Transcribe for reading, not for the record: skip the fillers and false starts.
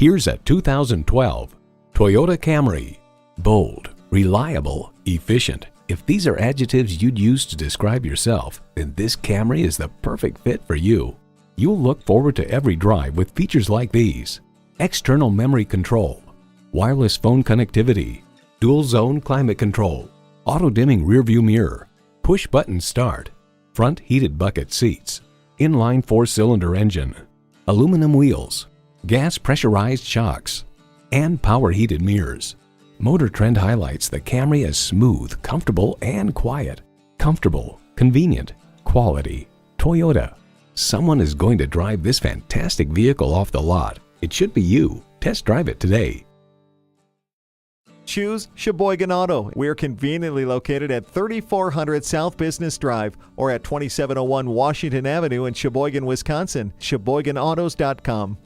Here's a 2012 Toyota Camry. Bold, reliable, efficient. If these are adjectives you'd use to describe yourself, then this Camry is the perfect fit for you. You'll look forward to every drive with features like these: external memory control, wireless phone connectivity, dual zone climate control, auto-dimming rearview mirror, push-button start, front heated bucket seats, inline 4-cylinder engine, aluminum wheels, gas pressurized shocks, and power heated mirrors. Motor Trend highlights the Camry as smooth, comfortable, and quiet. Comfortable, convenient, quality. Toyota. Someone is going to drive this fantastic vehicle off the lot. It should be you. Test drive it today. Choose Sheboygan Auto. We're conveniently located at 3400 South Business Drive or at 2701 Washington Avenue in Sheboygan, Wisconsin. SheboyganAutos.com.